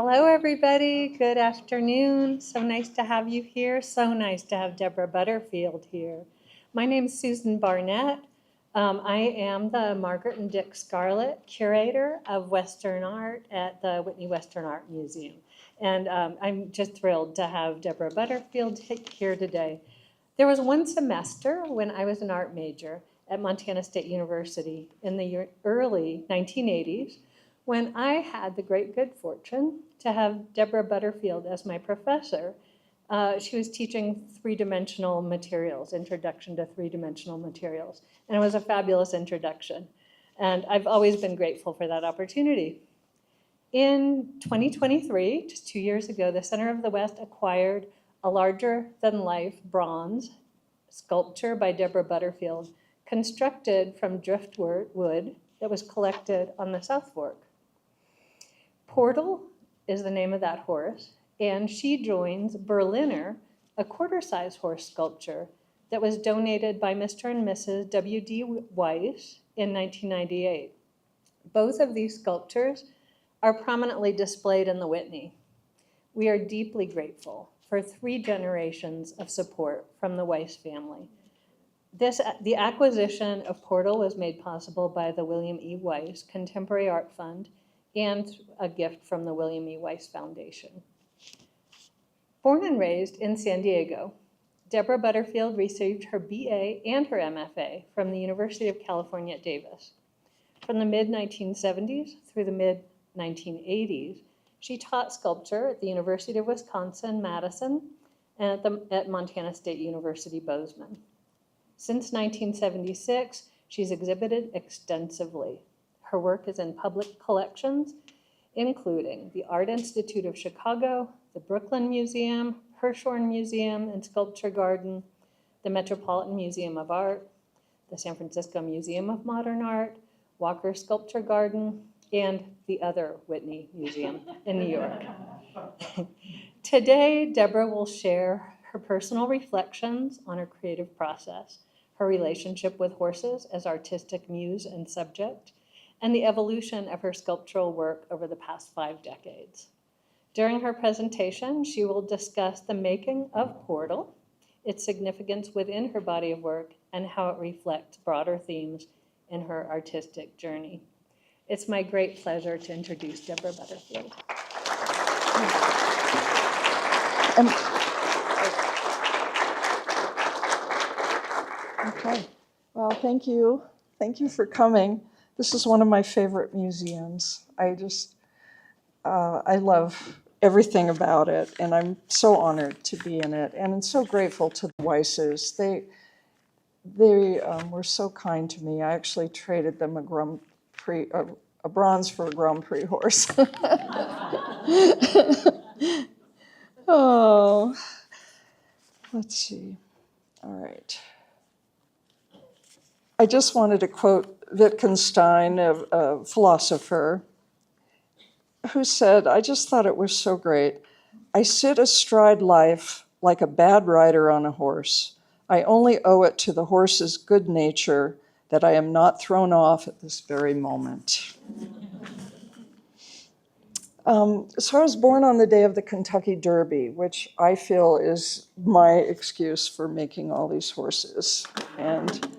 Hello, everybody. Good afternoon. So nice to have you here. So nice to have Deborah Butterfield here. My name is Susan Barnett. I am the Margaret and Dick Scarlett Curator of Western Art at the Whitney Western Art Museum. And I'm just thrilled to have Deborah Butterfield here today. There was one semester when I was an art major at Montana State University in the early 1980s when I had the great good fortune to have Deborah Butterfield as my professor. She was teaching three-dimensional materials, introduction to three-dimensional materials. And it was a fabulous introduction. And I've always been grateful for that opportunity. In 2023, just 2 years ago, the Center of the West acquired a larger-than-life bronze sculpture by Deborah Butterfield, constructed from driftwood that was collected on the South Fork. Portal is the name of that horse, and she joins Berliner, a quarter-size horse sculpture that was donated by Mr. and Mrs. W.D. Weiss in 1998. Both of these sculptures are prominently displayed in the Whitney. We are deeply grateful for 3 generations of support from the Weiss family. The acquisition of Portal was made possible by the William E. Weiss Contemporary Art Fund and a gift from the William E. Weiss Foundation. Born and raised in San Diego, Deborah Butterfield received her BA and her MFA from the University of California at Davis. From the mid-1970s through the mid-1980s, she taught sculpture at the University of Wisconsin-Madison and at Montana State University, Bozeman. Since 1976, she's exhibited extensively. Her work is in public collections, including the Art Institute of Chicago, the Brooklyn Museum, Hirshhorn Museum and Sculpture Garden, the Metropolitan Museum of Art, the San Francisco Museum of Modern Art, Walker Sculpture Garden, and the other Whitney Museum in New York. Today, Deborah will share her personal reflections on her creative process, her relationship with horses as artistic muse and subject, and the evolution of her sculptural work over the past 5 decades. During her presentation, she will discuss the making of Portal, its significance within her body of work, and how it reflects broader themes in her artistic journey. It's my great pleasure to introduce Deborah Butterfield. Okay, well, thank you. Thank you for coming. This is one of my favorite museums. I love everything about it, and I'm so honored to be in it, and I'm so grateful to the Weisses. They were so kind to me. I actually traded them a bronze for a Grand Prix horse. Oh, let's see. All right. I just wanted to quote Wittgenstein, a philosopher, who said, I just thought it was so great. I sit astride life like a bad rider on a horse. I only owe it to the horse's good nature that I am not thrown off at this very moment. So I was born on the day of the Kentucky Derby, which I feel is my excuse for making all these horses. And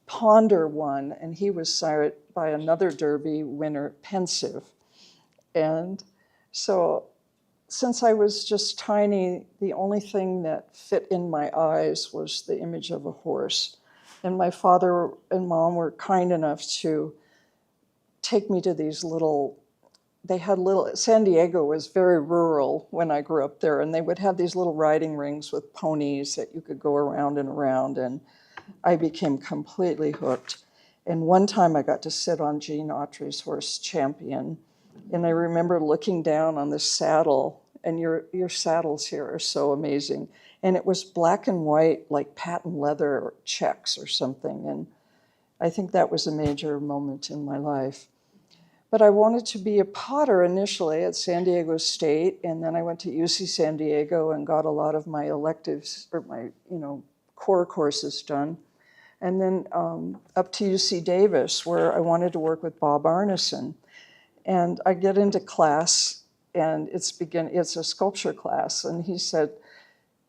Ponder won, and he was sired by another Derby winner, Pensive. And so since I was just tiny, the only thing that fit in my eyes was the image of a horse. And my father and mom were kind enough to take me to these San Diego was very rural when I grew up there, and they would have these little riding rings with ponies that you could go around and around, and I became completely hooked. And one time I got to sit on Gene Autry's horse, Champion, and I remember looking down on the saddle, and your saddles here are so amazing. And it was black and white, like patent leather checks or something, and I think that was a major moment in my life. But I wanted to be a potter initially at San Diego State, and then I went to UC San Diego and got a lot of my electives, or my core courses done. And then up to UC Davis, where I wanted to work with Bob Arneson. And I get into class, and it's a sculpture class. And he said,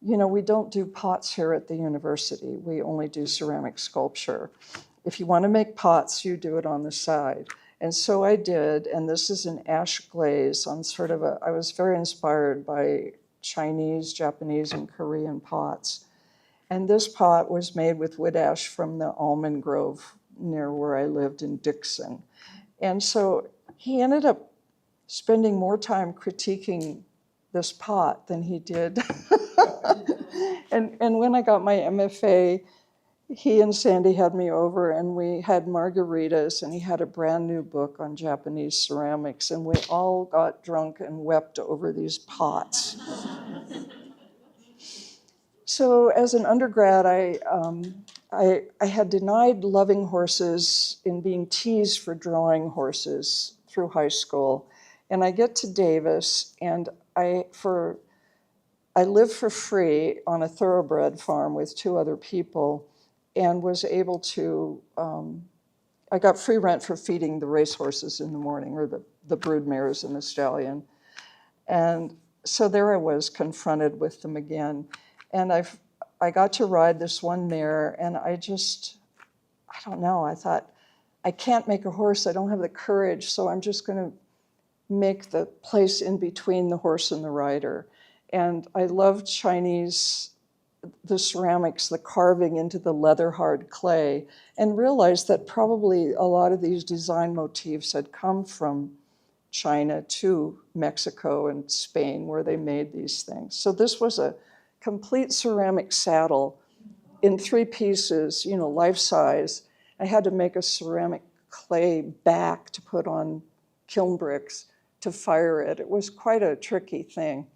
we don't do pots here at the university. We only do ceramic sculpture. If you want to make pots, you do it on the side. And so I did, and this is an ash glaze on I was very inspired by Chinese, Japanese, and Korean pots. And this pot was made with wood ash from the almond grove near where I lived in Dixon. And so he ended up spending more time critiquing this pot than he did. And when I got my MFA, he and Sandy had me over and we had margaritas, and he had a brand new book on Japanese ceramics, and we all got drunk and wept over these pots. So as an undergrad, I had denied loving horses and being teased for drawing horses through high school. And I get to Davis, and I lived for free on a thoroughbred farm with 2 other people, and was able to, I got free rent for feeding the racehorses in the morning, or the brood mares and the stallion. And so there I was confronted with them again. And I got to ride this one mare, and I don't know, I thought, I can't make a horse, I don't have the courage, so I'm just going to make the place in between the horse and the rider. And I loved the ceramics, the carving into the leather hard clay, and realized that probably a lot of these design motifs had come from China to Mexico and Spain, where they made these things. So this was a complete ceramic saddle in 3 pieces, life size. I had to make a ceramic clay back to put on kiln bricks to fire it. It was quite a tricky thing.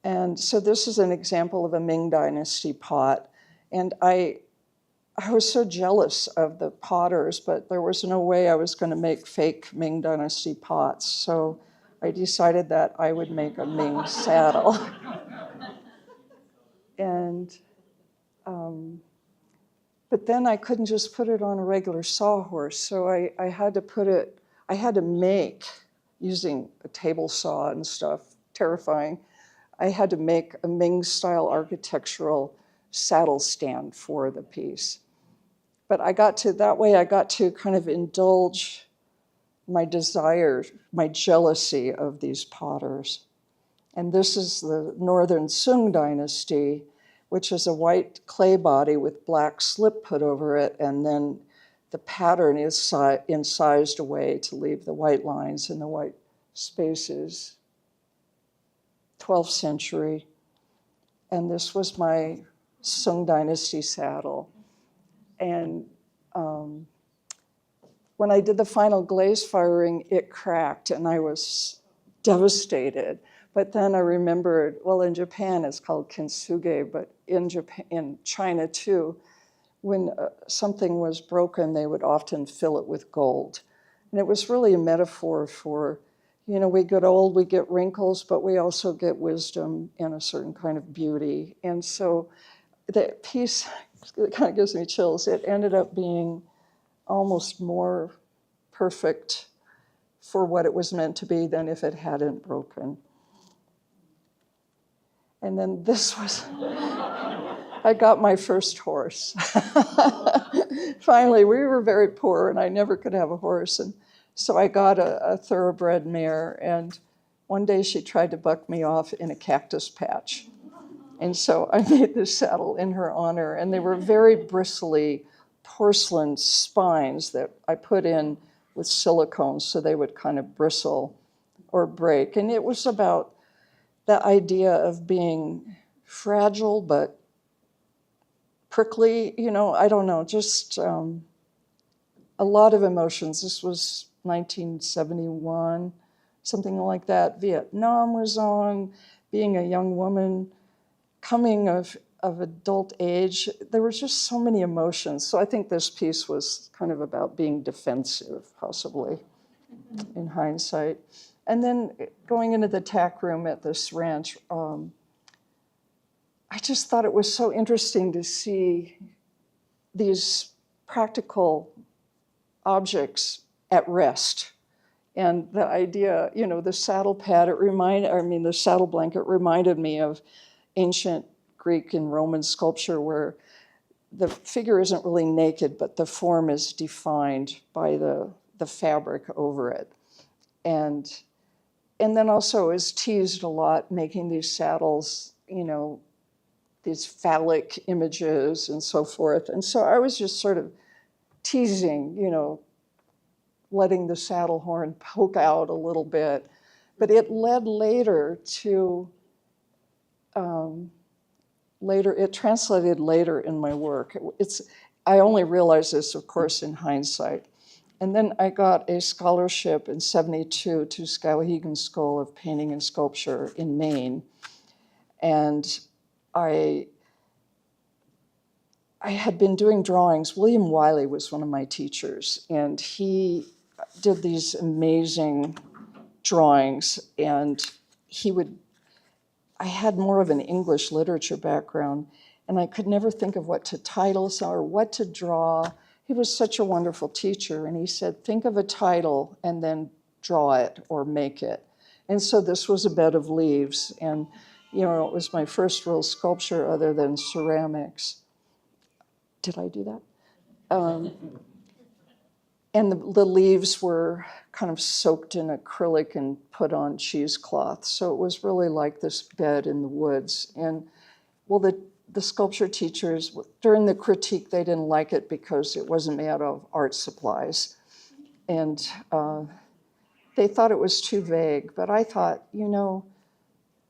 And so this is an example of a Ming Dynasty pot. And I was so jealous of the potters, but there was no way I was going to make fake Ming Dynasty pots. So I decided that I would make a Ming saddle. And, but then I couldn't just put it on a regular sawhorse. So I had to make, using a table saw and stuff, terrifying, I had to make a Ming-style architectural saddle stand for the piece. But that way I got to kind of indulge my desire, my jealousy of these potters. And this is the Northern Sung Dynasty, which is a white clay body with black slip put over it, and then the pattern is incised away to leave the white lines and the white spaces. 12th century. And this was my Sung Dynasty saddle. And when I did the final glaze firing, it cracked, and I was devastated. But then I remembered, well, in Japan it's called kintsugi, but in China too, when something was broken, they would often fill it with gold. And it was really a metaphor for, we get old, we get wrinkles, but we also get wisdom and a certain kind of beauty. And so the piece, it kind of gives me chills. It ended up being almost more perfect for what it was meant to be than if it hadn't broken. And then this was, I got my first horse. Finally, we were very poor, and I never could have a horse. And so I got a thoroughbred mare, and one day she tried to buck me off in a cactus patch. And so I made this saddle in her honor, and they were very bristly porcelain spines that I put in with silicone so they would kind of bristle or break. And it was about the idea of being fragile but prickly, I don't know, just a lot of emotions. This was 1971, something like that. Vietnam was on, being a young woman, coming of adult age. There were just so many emotions. So I think this piece was kind of about being defensive, possibly, in hindsight. And then going into the tack room at this ranch, I just thought it was so interesting to see these practical objects at rest And the idea, the saddle pad, the saddle blanket reminded me of ancient Greek and Roman sculpture where the figure isn't really naked, but the form is defined by the fabric over it. And then also is teased a lot, making these saddles, these phallic images and so forth. And so I was just sort of teasing, letting the saddle horn poke out a little bit. But it led later to, it translated later in my work. I only realized this, of course, in hindsight. And then I got a scholarship in '72 to Skowhegan School of Painting and Sculpture in Maine. And I had been doing drawings. William Wiley was one of my teachers, and he did these amazing drawings. And I had more of an English literature background, and I could never think of what to title or what to draw. He was such a wonderful teacher, and he said, think of a title and then draw it or make it. And so this was a bed of leaves, and it was my first real sculpture other than ceramics. Did I do that? And the leaves were kind of soaked in acrylic and put on cheesecloth. So it was really like this bed in the woods. And well, the sculpture teachers, during the critique, they didn't like it because it wasn't made out of art supplies. And they thought it was too vague. But I thought,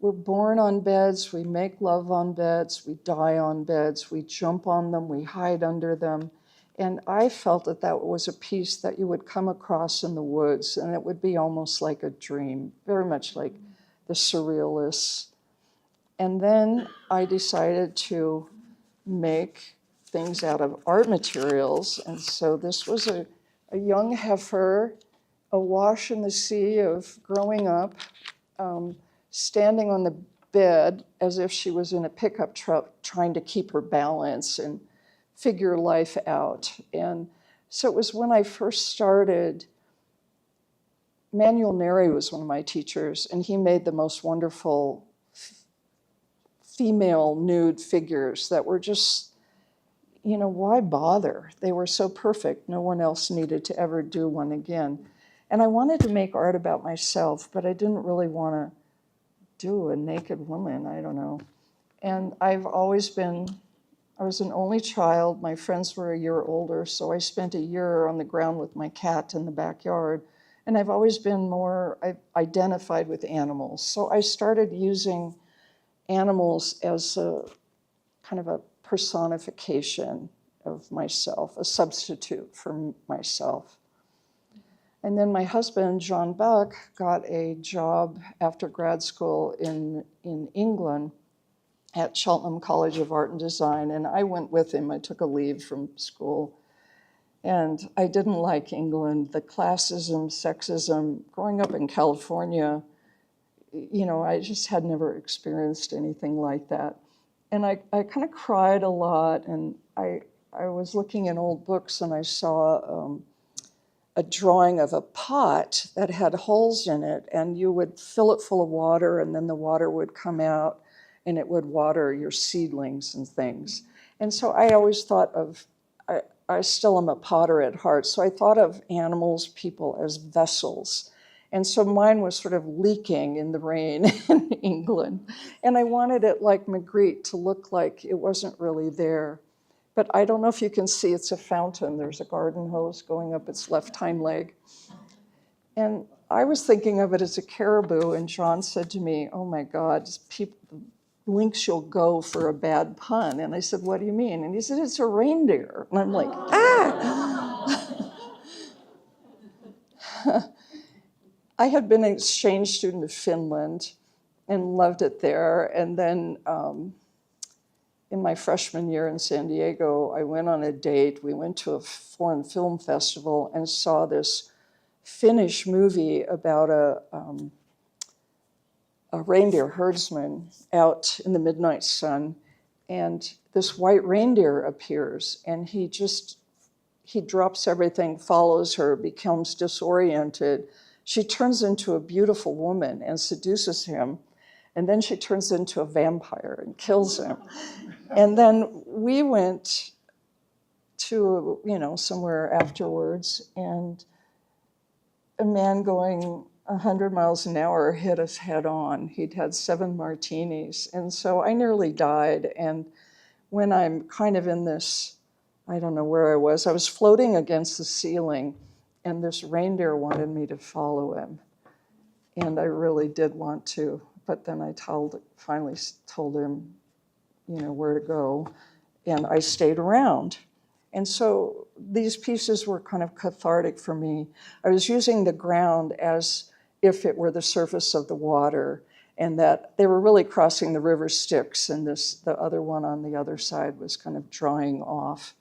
we're born on beds, we make love on beds, we die on beds, we jump on them, we hide under them. And I felt that was a piece that you would come across in the woods, and it would be almost like a dream, very much like the surrealists. And then I decided to make things out of art materials. And so this was a young heifer, awash in the sea of growing up, standing on the bed as if she was in a pickup truck trying to keep her balance and figure life out. And so it was when I first started. Manuel Neri was one of my teachers, and he made the most wonderful female nude figures that were just, why bother? They were so perfect. No one else needed to ever do one again. And I wanted to make art about myself, but I didn't really want to do a naked woman. I don't know. And I was an only child. My friends were a year older, so I spent a year on the ground with my cat in the backyard. And I've always been I've identified with animals. So I started using animals as a kind of a personification of myself, a substitute for myself. And then my husband, John Buck, got a job after grad school in England at Cheltenham College of Art and Design, and I went with him. I took a leave from school, and I didn't like England. The classism, sexism, growing up in California, I just had never experienced anything like that. And I kind of cried a lot, and I was looking in old books, and I saw a drawing of a pot that had holes in it, and you would fill it full of water, and then the water would come out, and it would water your seedlings and things. And so I always thought I still am a potter at heart, so I thought of animals, people as vessels. And so mine was sort of leaking in the rain in England. And I wanted it like Magritte to look like it wasn't really there. But I don't know if you can see, it's a fountain. There's a garden hose going up its left hind leg. And I was thinking of it as a caribou, and John said to me, oh my God, lengths you'll go for a bad pun. And I said, what do you mean? And he said, it's a reindeer. And I'm like, I had been an exchange student to Finland and loved it there. And then in my freshman year in San Diego, I went on a date. We went to a foreign film festival and saw this Finnish movie about a reindeer herdsman out in the midnight sun. And this white reindeer appears, and he drops everything, follows her, becomes disoriented. she turns into a beautiful woman and seduces him, and then she turns into a vampire and kills him. And then we went to, somewhere afterwards, and a man going 100 miles an hour hit us head on. He'd had 7 martinis. And so I nearly died. And when I'm kind of in this, I don't know where I was floating against the ceiling, and this reindeer wanted me to follow him. And I really did want to, but then I finally told him, where to go, and I stayed around. And so these pieces were kind of cathartic for me. I was using the ground as if it were the surface of the water, and that they were really crossing the river Styx, and the other one on the other side was kind of drying off.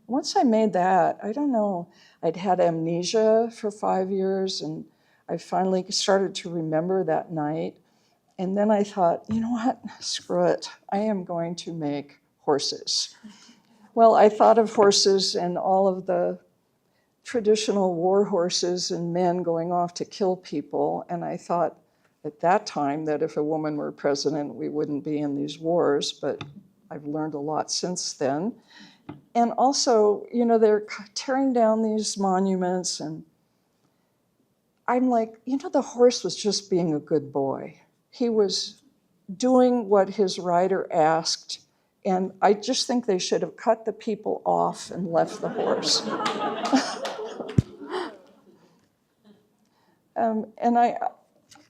Once I made that, I don't know, I'd had amnesia for 5 years, and I finally started to remember that night. And then I thought, you know what, screw it. I am going to make horses. Well, I thought of horses and all of the traditional war horses and men going off to kill people. And I thought at that time that if a woman were president, we wouldn't be in these wars. But I've learned a lot since then. And also, they're tearing down these monuments. And I'm like, the horse was just being a good boy. He was doing what his rider asked, and I just think they should have cut the people off and left the horse. And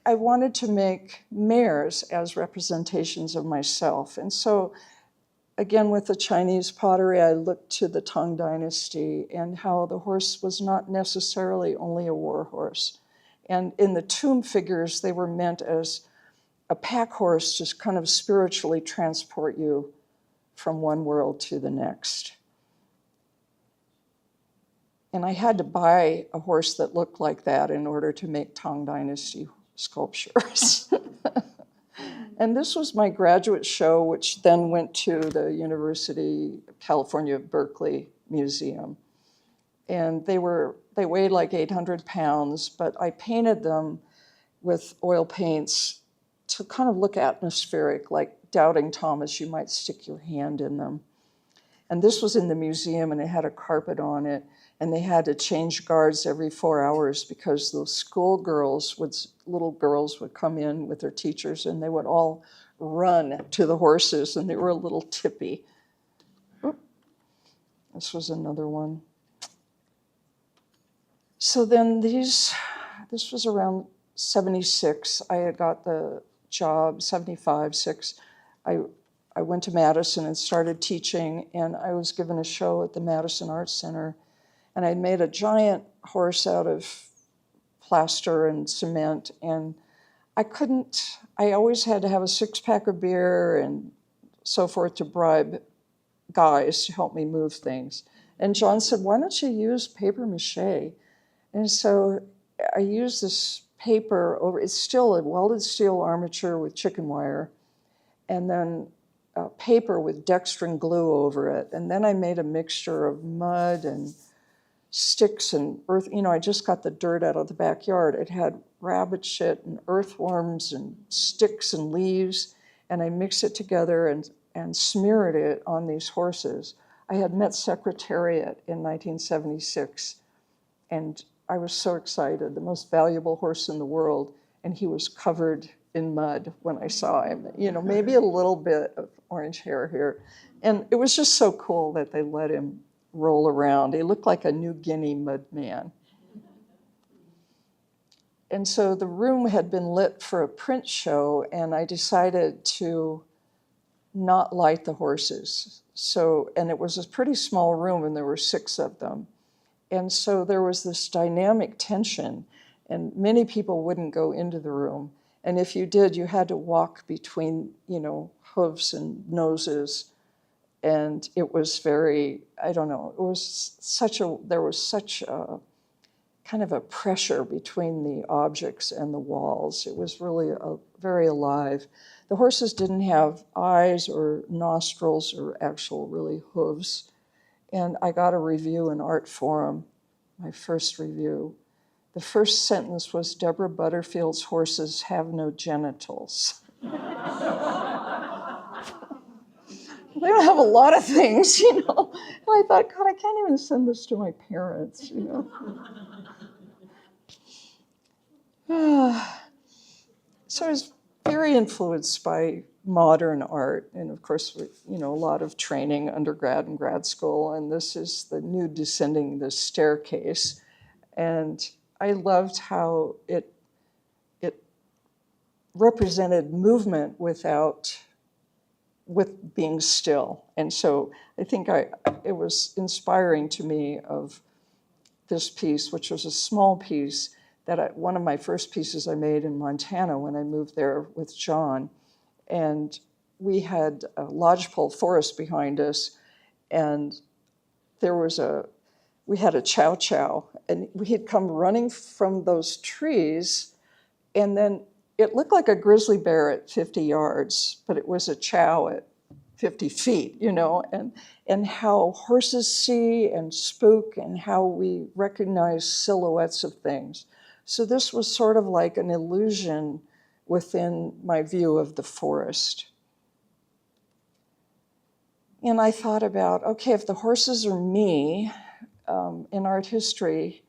I wanted to make mares as representations of myself. And so, again, with the Chinese pottery, I looked to the Tang Dynasty and how the horse was not necessarily only a war horse. And in the tomb figures, they were meant as a pack horse to kind of spiritually transport you from one world to the next. And I had to buy a horse that looked like that in order to make Tang Dynasty sculptures. And this was my graduate show, which then went to the University of California, Berkeley Museum. And they weighed like 800 pounds, but I painted them with oil paints to kind of look atmospheric, like Doubting Thomas, you might stick your hand in them. And this was in the museum, and it had a carpet on it, and they had to change guards every 4 hours because the little girls would come in with their teachers, and they would all run to the horses, and they were a little tippy. This was another one. So then this was around 76. I had got the job, 75, 6. I went to Madison and started teaching, and I was given a show at the Madison Arts Center, and I made a giant horse out of plaster and cement, and I always had to have a 6-pack of beer and so forth to bribe guys to help me move things. And John said, why don't you use paper mache? And so I used this paper it's still a welded steel armature with chicken wire, and then paper with dextrin glue over it. And then I made a mixture of mud and sticks and earth. I just got the dirt out of the backyard. It had rabbit shit and earthworms and sticks and leaves, and I mixed it together and smeared it on these horses. I had met Secretariat in 1976, and I was so excited, the most valuable horse in the world, and he was covered in mud when I saw him. Maybe a little bit of orange hair here. And it was just so cool that they let him roll around. He looked like a New Guinea mud man. And so the room had been lit for a print show, and I decided to not light the horses. And it was a pretty small room, and there were 6 of them. And so there was this dynamic tension, and many people wouldn't go into the room. And if you did, you had to walk between, hooves and noses. And it was very, I don't know, there was such a kind of a pressure between the objects and the walls. It was really very alive. The horses didn't have eyes or nostrils or actual really hooves. And I got a review in Art Forum, my first review. The first sentence was, Deborah Butterfield's horses have no genitals. They don't have a lot of things, you know. And I thought, God, I can't even send this to my parents, you know. So I was very influenced by modern art, and of course, you know, a lot of training, undergrad and grad school, and this is the nude descending the staircase. And I loved how it represented movement with being still. And so I think it was inspiring to me of this piece, which was a small piece one of my first pieces I made in Montana when I moved there with John. And we had a lodgepole forest behind us, and we had a chow chow, and we had come running from those trees, and then it looked like a grizzly bear at 50 yards, but it was a chow at 50 feet, you know, and how horses see and spook and how we recognize silhouettes of things. So this was sort of like an illusion within my view of the forest. And I thought about, okay, if the horses are me, in art history,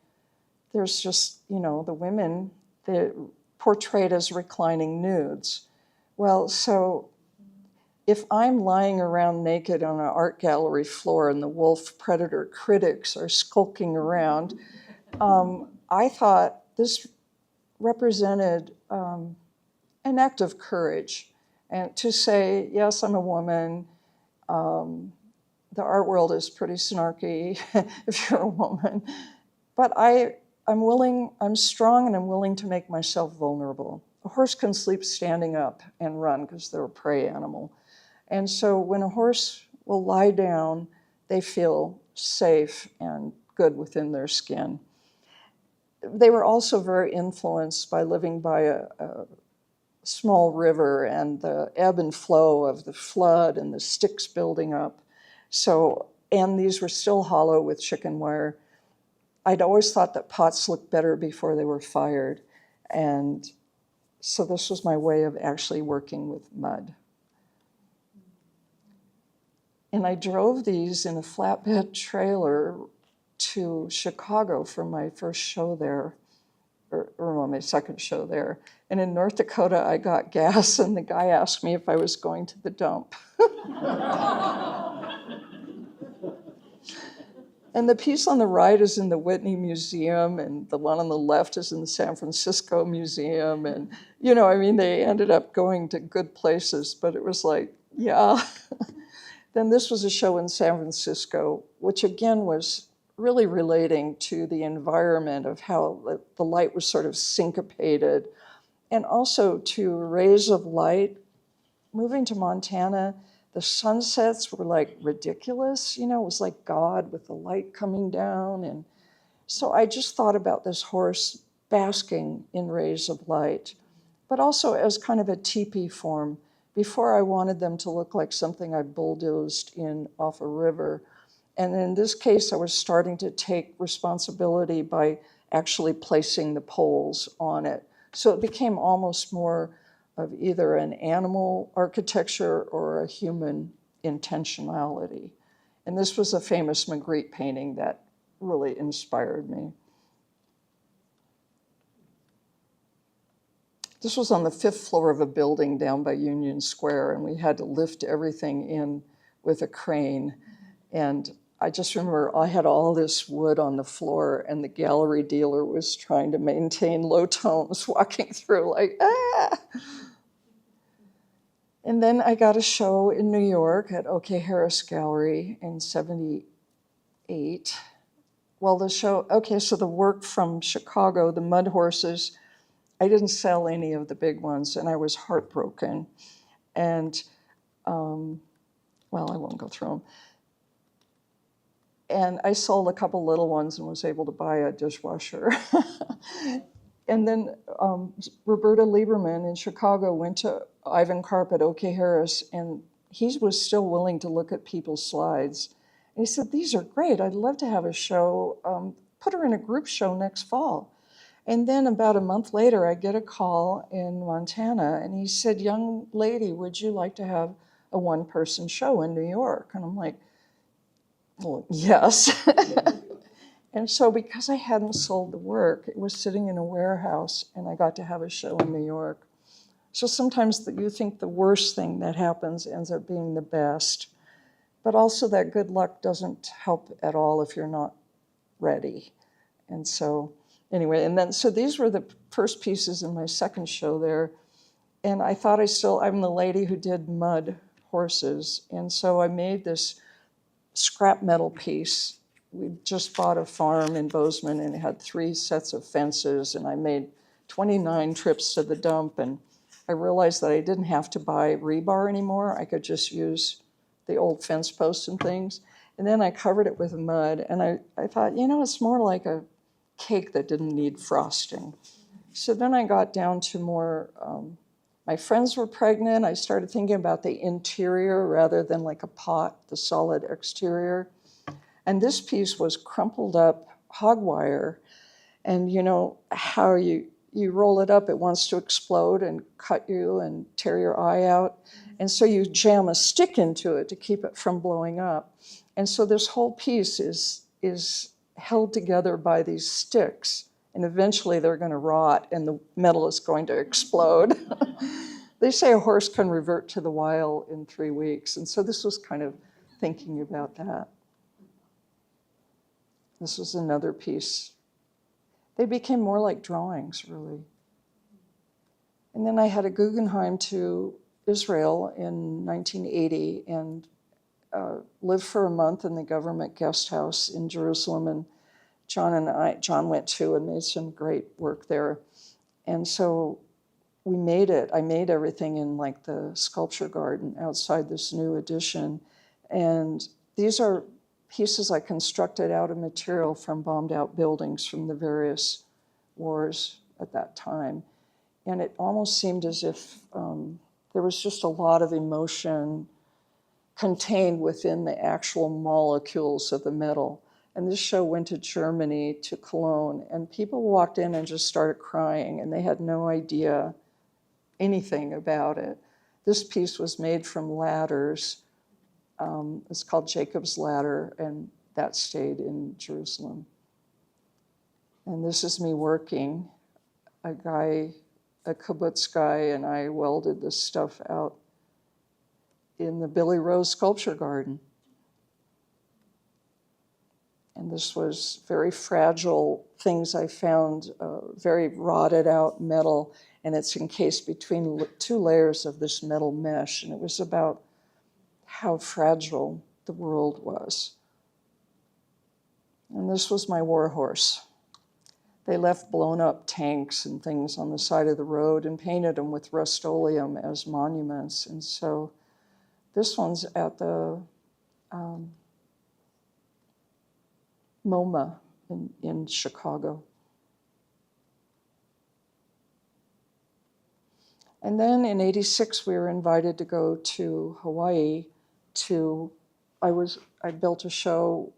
there's just, you know, the women, they're portrayed as reclining nudes. Well, so if I'm lying around naked on an art gallery floor and the wolf predator critics are skulking around, I thought this represented an act of courage. And to say, yes, I'm a woman. The art world is pretty snarky if you're a woman. But I'm strong and I'm willing to make myself vulnerable. A horse can sleep standing up and run because they're a prey animal. And so when a horse will lie down, they feel safe and good within their skin. They were also very influenced by living by a small river and the ebb and flow of the flood and the sticks building up. So, and these were still hollow with chicken wire. I'd always thought that pots looked better before they were fired. And so this was my way of actually working with mud. And I drove these in a flatbed trailer to Chicago for my first show there, or my second show there. And in North Dakota, I got gas, and the guy asked me if I was going to the dump. And the piece on the right is in the Whitney Museum, and the one on the left is in the San Francisco Museum. And, you know, I mean, they ended up going to good places, but it was like, yeah. Then this was a show in San Francisco, which again was really relating to the environment of how the light was sort of syncopated, and also to rays of light. Moving to Montana, the sunsets were like ridiculous, you know, it was like God with the light coming down. And so I just thought about this horse basking in rays of light, but also as kind of a teepee form. Before, I wanted them to look like something I bulldozed in off a river. And in this case, I was starting to take responsibility by actually placing the poles on it. So it became almost more of either an animal architecture or a human intentionality. And this was a famous Magritte painting that really inspired me. This was on the 5th floor of a building down by Union Square, and we had to lift everything in with a crane. And I just remember I had all this wood on the floor, and the gallery dealer was trying to maintain low tones walking through like, ah! And then I got a show in New York at OK Harris Gallery in '78. Well, the show, okay, so the work from Chicago, the Mud Horses, I didn't sell any of the big ones, and I was heartbroken. And, well, I won't go through them. And I sold a couple little ones and was able to buy a dishwasher. And then Roberta Lieberman in Chicago went to Ivan Karp at OK Harris, and he was still willing to look at people's slides. And he said, these are great. I'd love to have a show. Put her in a group show next fall. And then about a month later, I get a call in Montana, and he said, "Young lady, would you like to have a one-person show in New York?" And I'm like, "Well, yes." And so because I hadn't sold the work, it was sitting in a warehouse, and I got to have a show in New York. So sometimes you think the worst thing that happens ends up being the best, but also that good luck doesn't help at all if you're not ready. And so anyway, and then so these were the first pieces in my second show there. And I thought I'm the lady who did mud horses. And so I made this scrap metal piece. We just bought a farm in Bozeman, and it had 3 sets of fences, and I made 29 trips to the dump, and I realized that I didn't have to buy rebar anymore. I could just use the old fence posts and things. And then I covered it with mud, and I thought, it's more like a cake that didn't need frosting. So then I got down to more, my friends were pregnant. I started thinking about the interior rather than like a pot, the solid exterior. And this piece was crumpled up hog wire. And you know how you roll it up, it wants to explode and cut you and tear your eye out. And so you jam a stick into it to keep it from blowing up. And so this whole piece is held together by these sticks. And eventually they're going to rot and the metal is going to explode. They say a horse can revert to the wild in 3 weeks. And so this was kind of thinking about that. This was another piece. They became more like drawings, really. And then I had a Guggenheim to Israel in 1980 and lived for a month in the government guest house in Jerusalem. And John went too and made some great work there. And so we made it. I made everything in like the sculpture garden outside this new addition. And these are pieces I constructed out of material from bombed out buildings from the various wars at that time. And it almost seemed as if there was just a lot of emotion contained within the actual molecules of the metal. And this show went to Germany, to Cologne, and people walked in and just started crying, and they had no idea anything about it. This piece was made from ladders. It's called Jacob's Ladder, and that stayed in Jerusalem. And this is me working. A kibbutz guy, and I welded this stuff out in the Billy Rose Sculpture Garden. And this was very fragile things I found, very rotted out metal, and it's encased between 2 layers of this metal mesh. And it was about how fragile the world was. And this was my war horse. They left blown up tanks and things on the side of the road and painted them with Rust-Oleum as monuments. And so this one's at the MoMA in Chicago. And then in '86, we were invited to go to Hawaii I built a show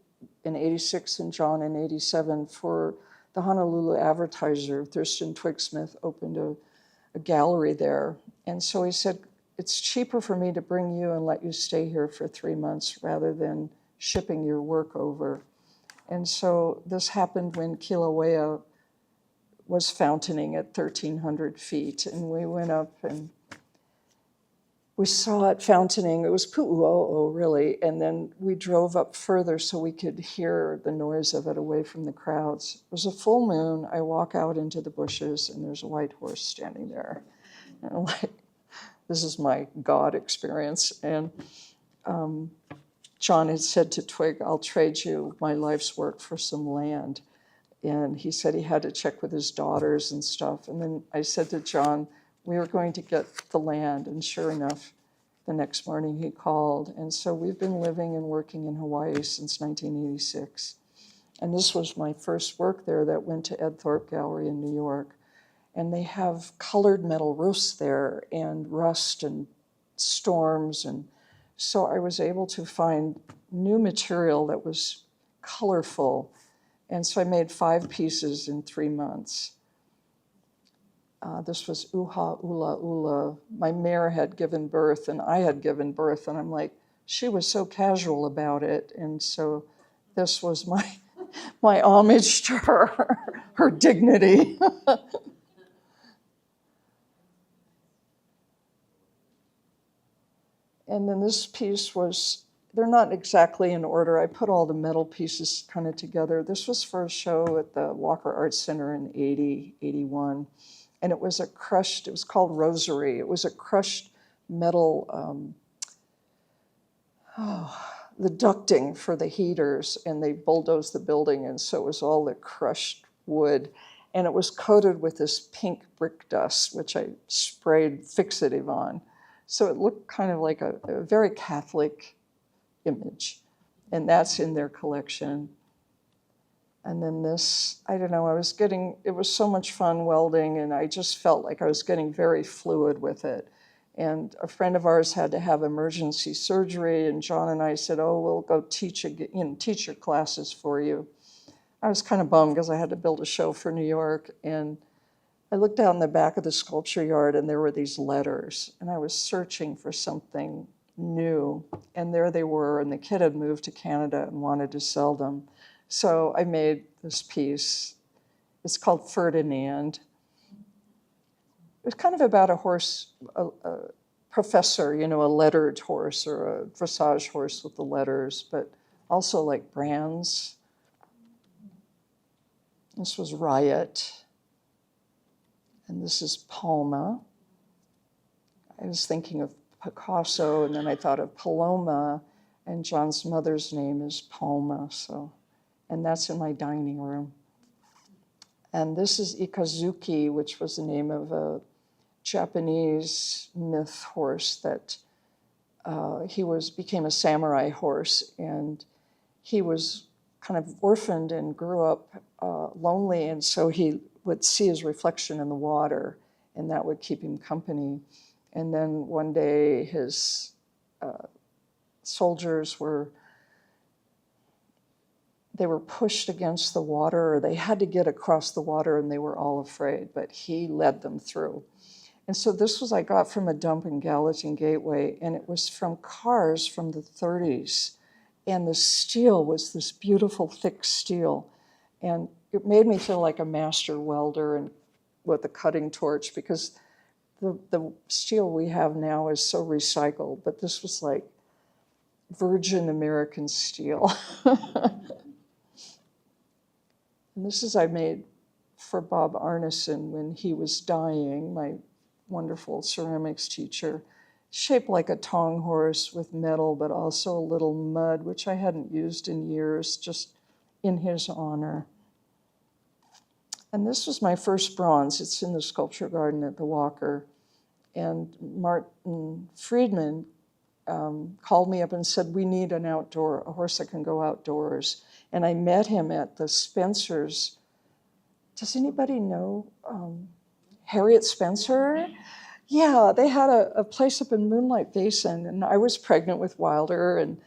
in '86 and John in '87 for the Honolulu Advertiser. Thurston Twigsmith opened a gallery there. And so he said, it's cheaper for me to bring you and let you stay here for 3 months rather than shipping your work over. And so this happened when Kilauea was fountaining at 1,300 feet. And we went up and we saw it fountaining. It was pu'uo'o, really. And then we drove up further so we could hear the noise of it away from the crowds. It was a full moon. I walk out into the bushes, and there's a white horse standing there. And I'm like, this is my God experience. And John had said to Twig, I'll trade you my life's work for some land. And he said he had to check with his daughters and stuff. And then I said to John, we were going to get the land. And sure enough, the next morning he called. And so we've been living and working in Hawaii since 1986. And this was my first work there that went to Ed Thorpe Gallery in New York. And they have colored metal roofs there and rust and storms. And so I was able to find new material that was colorful. And so I made 5 pieces in 3 months. This was Uha Ula Ula. My mare had given birth and I had given birth, and I'm like, she was so casual about it. And so this was my homage to her, her dignity. And then this piece was, they're not exactly in order. I put all the metal pieces kind of together. This was for a show at the Walker Arts Center in 80, 81. And it was it was called Rosary. It was a crushed metal, the ducting for the heaters, and they bulldozed the building, and so it was all the crushed wood. And it was coated with this pink brick dust, which I sprayed fixative on. So it looked kind of like a very Catholic image, and that's in their collection. And then this, I don't know, it was so much fun welding, and I just felt like I was getting very fluid with it. And a friend of ours had to have emergency surgery, and John and I said, oh, we'll go teach your classes for you. I was kind of bummed because I had to build a show for New York, and I looked out in the back of the sculpture yard, and there were these letters, and I was searching for something new, and there they were, and the kid had moved to Canada and wanted to sell them. So I made this piece. It's called Ferdinand. It was kind of about a horse, a professor, a lettered horse or a dressage horse with the letters, but also like brands. This was Riot. And this is Palma. I was thinking of Picasso, and then I thought of Paloma, and John's mother's name is Palma, and that's in my dining room. And this is Ikazuki, which was the name of a Japanese myth horse that became a samurai horse, and he was kind of orphaned and grew up lonely, and so he would see his reflection in the water, and that would keep him company. And then one day his soldiers were pushed against the water, or they had to get across the water, and they were all afraid, but he led them through. And so this I got from a dump in Gallatin Gateway, and it was from cars from the 30s. And the steel was this beautiful, thick steel. And it made me feel like a master welder and with a cutting torch, because the steel we have now is so recycled, but this was like virgin American steel. And this I made for Bob Arneson when he was dying, my wonderful ceramics teacher, shaped like a tong horse with metal, but also a little mud, which I hadn't used in years, just in his honor. And this was my first bronze. It's in the sculpture garden at the Walker. And Martin Friedman called me up and said, we need a horse that can go outdoors. And I met him at the Spencer's. Does anybody know Harriet Spencer? Yeah, they had a place up in Moonlight Basin, and I was pregnant with Wilder, and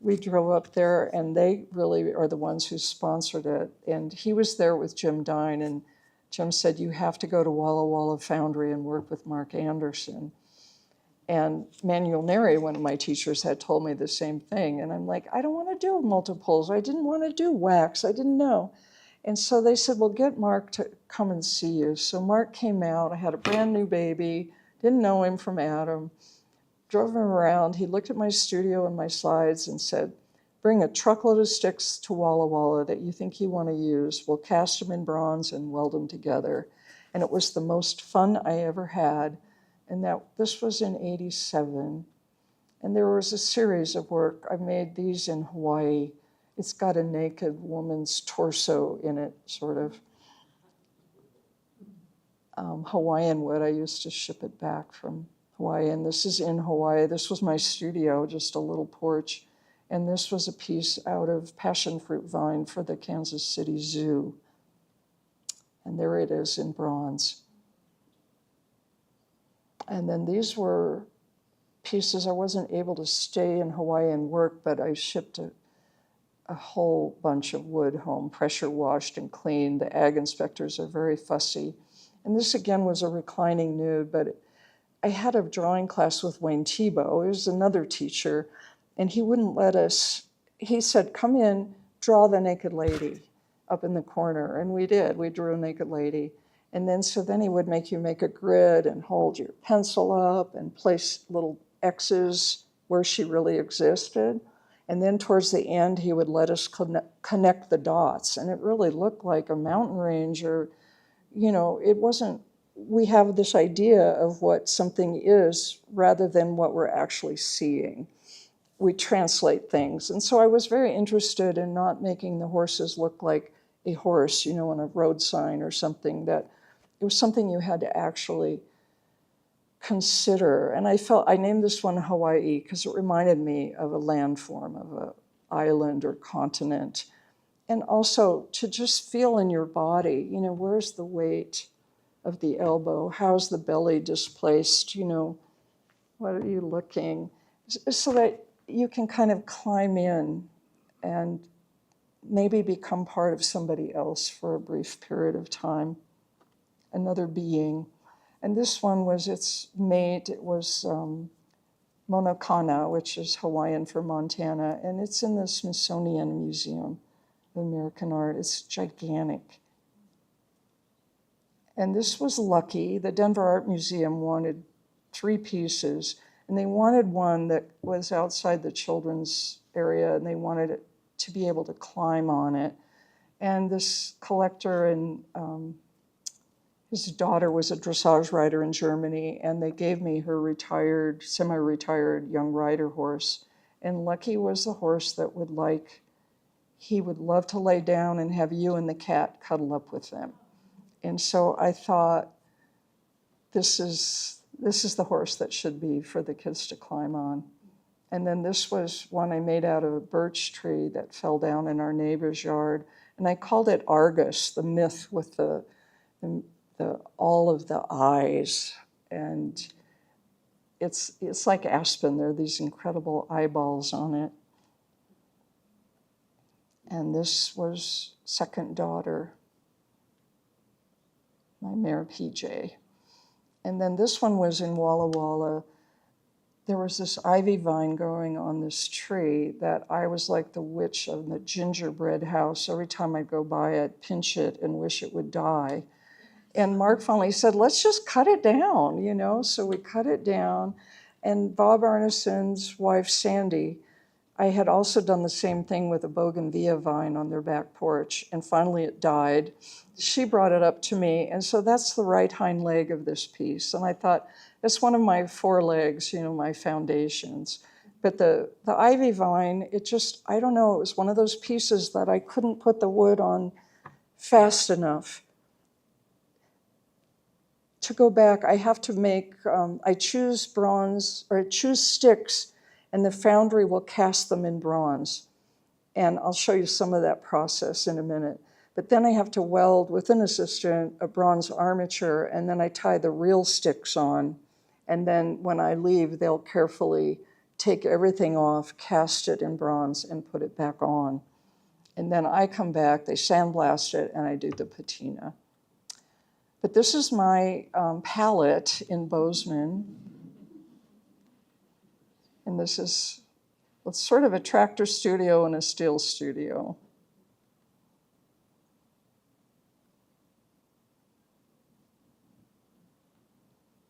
we drove up there, and they really are the ones who sponsored it. And he was there with Jim Dine, and Jim said, you have to go to Walla Walla Foundry and work with Mark Anderson. And Manuel Neri, one of my teachers, had told me the same thing. And I'm like, I don't want to do multiples. I didn't want to do wax. I didn't know. And so they said, well, get Mark to come and see you. So Mark came out. I had a brand new baby, didn't know him from Adam, drove him around. He looked at my studio and my slides and said, bring a truckload of sticks to Walla Walla that you think you want to use. We'll cast them in bronze and weld them together. And it was the most fun I ever had. And this was in 87. And there was a series of work. I made these in Hawaii. It's got a naked woman's torso in it, sort of. Hawaiian wood. I used to ship it back from Hawaii. And this is in Hawaii. This was my studio, just a little porch. And this was a piece out of passion fruit vine for the Kansas City Zoo. And there it is in bronze. And then these were pieces. I wasn't able to stay in Hawaii and work, but I shipped a whole bunch of wood home, pressure washed and cleaned. The ag inspectors are very fussy. And this again was a reclining nude, but I had a drawing class with Wayne Thiebaud. He was another teacher, and he wouldn't let us. He said, come in, draw the naked lady up in the corner. And we did. We drew a naked lady. And then he would make you make a grid and hold your pencil up and place little X's where she really existed. And then towards the end, he would let us connect the dots. And it really looked like a mountain range, or, it wasn't, we have this idea of what something is rather than what we're actually seeing. We translate things. And so I was very interested in not making the horses look like a horse, on a road sign or something, that it was something you had to actually consider. And I named this one Hawaii because it reminded me of a landform, of an island or continent. And also to just feel in your body, where's the weight of the elbow? How's the belly displaced? What are you looking? So that you can kind of climb in and maybe become part of somebody else for a brief period of time, another being. And this one was its mate. It was Monokana, which is Hawaiian for Montana, and it's in the Smithsonian Museum of American Art. It's gigantic. And this was lucky. The Denver Art Museum wanted 3 pieces, and they wanted one that was outside the children's area, and they wanted it to be able to climb on it. And this collector and his daughter was a dressage rider in Germany, and they gave me her retired, semi-retired young rider horse. And Lucky was the horse that he would love to lay down and have you and the cat cuddle up with them. And so I thought, this is the horse that should be for the kids to climb on. And then this was one I made out of a birch tree that fell down in our neighbor's yard. And I called it Argus, the myth with the all of the eyes. And it's like aspen. There are these incredible eyeballs on it. And this was second daughter, my mare PJ. And then this one was in Walla Walla. There was this ivy vine growing on this tree that I was like the witch of the gingerbread house. Every time I'd go by, I'd pinch it and wish it would die. And Mark finally said, let's just cut it down, So we cut it down. And Bob Arneson's wife, Sandy, I had also done the same thing with a bougainvillea vine on their back porch, and finally it died. She brought it up to me, and so that's the right hind leg of this piece. And I thought, that's one of my 4 legs, my foundations. But the ivy vine, I don't know, it was one of those pieces that I couldn't put the wood on fast enough. To go back, I have to make, I choose bronze, or I choose sticks, and the foundry will cast them in bronze. And I'll show you some of that process in a minute. But then I have to weld with an assistant a bronze armature, and then I tie the real sticks on. And then when I leave, they'll carefully take everything off, cast it in bronze, and put it back on. And then I come back, they sandblast it, and I do the patina. But this is my palette in Bozeman. And it's sort of a tractor studio and a steel studio.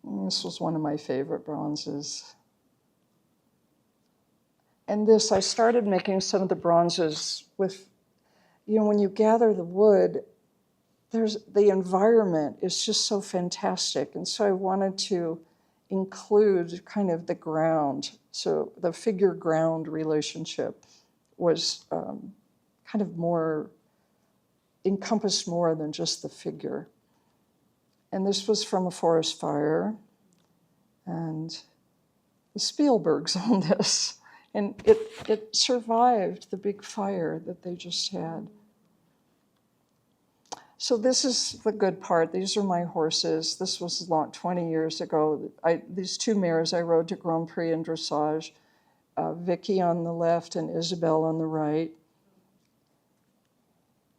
And this was one of my favorite bronzes. And I started making some of the bronzes with, when you gather the wood, the environment is just so fantastic. And so I wanted to include kind of the ground. So the figure-ground relationship was kind of encompassed more than just the figure. And this was from a forest fire. And the Spielbergs own this. And it survived the big fire that they just had. So this is the good part. These are my horses. This was 20 years ago. These 2 mares I rode to Grand Prix and dressage, Vicky on the left and Isabel on the right.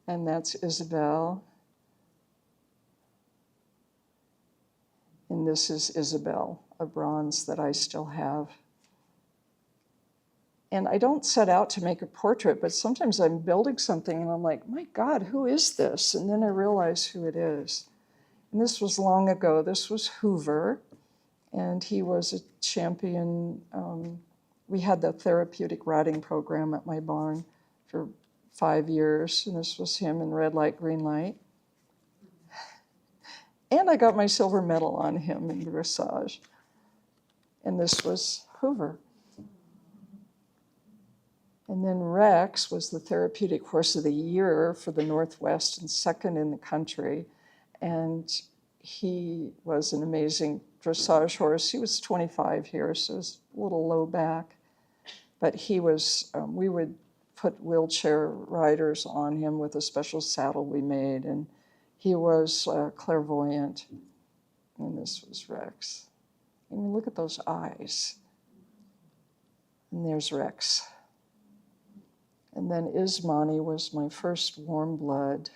And that's Isabel. And this is Isabel, a bronze that I still have. And I don't set out to make a portrait, but sometimes I'm building something and I'm like, my God, who is this? And then I realize who it is. And this was long ago. This was Hoover, and he was a champion. We had the therapeutic riding program at my barn for 5 years, and this was him in red light, green light. And I got my silver medal on him in dressage. And this was Hoover. And then Rex was the therapeutic horse of the year for the Northwest and second in the country. And he was an amazing dressage horse. He was 25 here, so it was a little low back. But he was, we would put wheelchair riders on him with a special saddle we made. And he was clairvoyant. And this was Rex. I mean, look at those eyes. And there's Rex. And then Ismani was my first warm blood.